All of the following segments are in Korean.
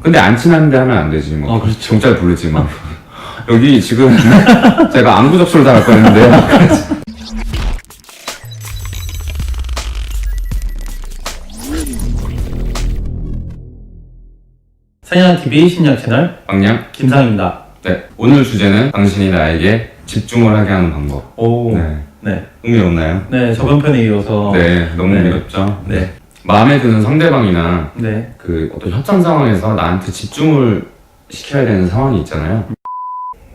근데 안 친한데 하면 안 되지. 뭐. 그렇죠. 정잘 부르지 막. 여기 지금 제가 안구 접수를 당할 뻔했는데. 상현TV 신년 채널 방향. 김상입니다. 네. 오늘 주제는 당신이 나에게 집중을 하게 하는 방법. 오, 네. 네. 흥미롭나요? 네, 저번 편에 이어서. 네. 너무 네. 흥미롭죠? 네. 마음에 드는 상대방이나 네. 그 어떤 협상 상황에서 나한테 집중을 시켜야 되는 상황이 있잖아요.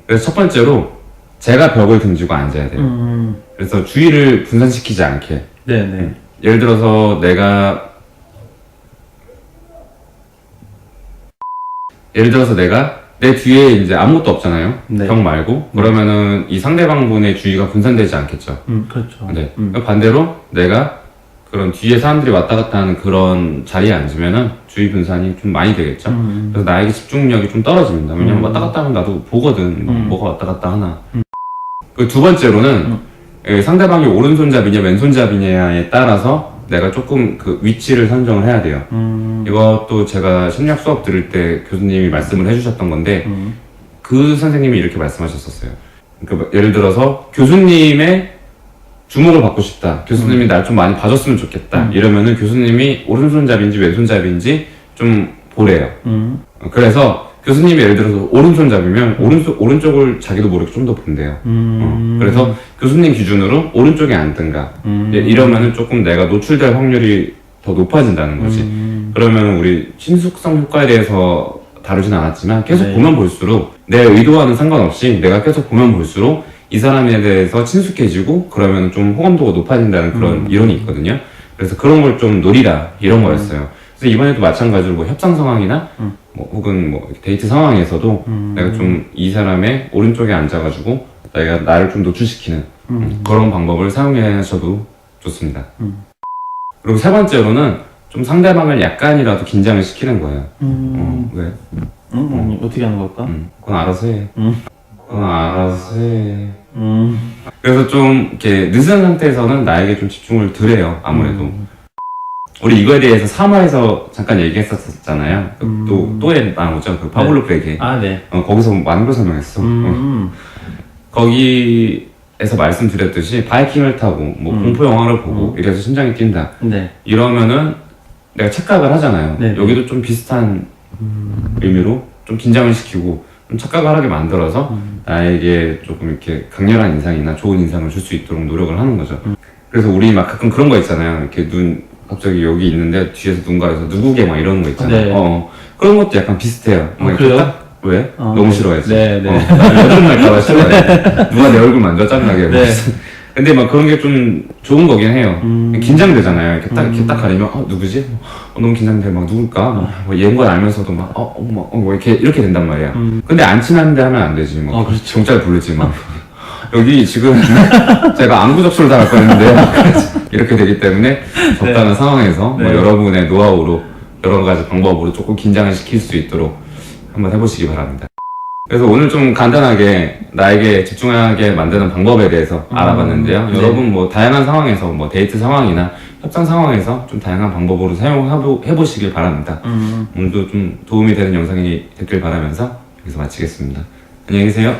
그래서 첫 번째로 제가 벽을 등지고 앉아야 돼요. 그래서 주의를 분산시키지 않게. 네네. 예를 들어서 내가 내 뒤에 이제 아무것도 없잖아요. 네. 벽 말고. 그러면은 이 상대방분의 주의가 분산되지 않겠죠. 그렇죠. 네. 반대로 내가 그런 뒤에 사람들이 왔다 갔다 하는 그런 자리에 앉으면은 주의 분산이 좀 많이 되겠죠. 그래서 나에게 집중력이 좀 떨어집니다. 왜냐면 왔다 갔다 하면 나도 보거든. 뭐가 왔다 갔다 하나. 그 두 번째로는 상대방이 오른손잡이냐 왼손잡이냐에 따라서 내가 조금 그 위치를 선정을 해야 돼요. 이것도 제가 심리학 수업 들을 때 교수님이 말씀을 해주셨던 건데 그 선생님이 이렇게 말씀하셨었어요. 그러니까 예를 들어서 교수님의 주목을 받고 싶다. 교수님이 날 좀 많이 봐줬으면 좋겠다. 이러면은 교수님이 오른손잡이인지 왼손잡이인지 좀 보래요. 그래서 교수님이 예를 들어서 오른손잡이면 오른쪽을 자기도 모르게 좀 더 본대요. 그래서 교수님 기준으로 오른쪽에 앉든가 이러면은 조금 내가 노출될 확률이 더 높아진다는 거지. 그러면 우리 친숙성 효과에 대해서 다루진 않았지만 계속 네. 보면 볼수록 내 의도와는 상관없이 내가 계속 보면 볼수록 이 사람에 대해서 친숙해지고 그러면 좀 호감도가 높아진다는 그런 이론이 있거든요. 그래서 그런 걸 좀 노리라 이런 거였어요. 그래서 이번에도 마찬가지로 뭐 협상 상황이나 뭐 혹은 뭐 데이트 상황에서도 내가 좀 이 사람의 오른쪽에 앉아가지고 내가 나를 좀 노출시키는 그런 방법을 사용하셔도 좋습니다. 그리고 세 번째로는 좀 상대방을 약간이라도 긴장을 시키는 거예요. 왜? 어떻게 하는 걸까? 그건 알아서 해. 그건 알아서 해. 그래서 좀 이렇게 늦은 상태에서는 나에게 좀 집중을 덜 해요. 아무래도. 우리 이거에 대해서 3화에서 잠깐 얘기했었잖아요. 또에 나오죠. 그 파블로프 얘기. 아, 네. 거기서 많은 걸 설명했어. 거기에서 말씀드렸듯이 바이킹을 타고 뭐 공포 영화를 보고 이래서 심장이 뛴다. 네. 이러면은 내가 착각을 하잖아요. 네. 여기도 좀 비슷한 의미로 좀 긴장을 시키고 좀 착각을 하게 만들어서 나에게 조금 이렇게 강렬한 인상이나 좋은 인상을 줄 수 있도록 노력을 하는 거죠. 그래서 우리 막 가끔 그런 거 있잖아요. 이렇게 갑자기 여기 있는데 뒤에서 누군가에서 누구게 막 이러는 거 있잖아요. 네. 그런 것도 약간 비슷해요. 뭐 이렇게 그래요? 딱 왜? 너무 네. 싫어해서. 네, 네. 나는 여드름 날까봐 싫어해. 누가 내 얼굴 만져 짠나게. 네. 근데 막 그런 게 좀 좋은 거긴 해요. 긴장되잖아요. 이렇게 딱 가리면, 누구지? 너무 긴장돼. 막 누굴까? 뭐 얘인 건 알면서도 막, 뭐 이렇게 된단 말이야. 근데 안 친한데 하면 안 되지. 뭐. 그렇죠. 정잘 부르지. 막. 여기 지금 제가 안구 접수를 당할 뻔했는데 이렇게 되기 때문에 적당한 상황에서 뭐 여러분의 노하우로 여러 가지 방법으로 조금 긴장을 시킬 수 있도록 한번 해보시기 바랍니다. 그래서 오늘 좀 간단하게 나에게 집중하게 만드는 방법에 대해서 알아봤는데요. 네. 여러분 뭐 다양한 상황에서 뭐 데이트 상황이나 협상 상황에서 좀 다양한 방법으로 사용해보시길 바랍니다. 오늘도 좀 도움이 되는 영상이 됐길 바라면서 여기서 마치겠습니다. 안녕히 계세요.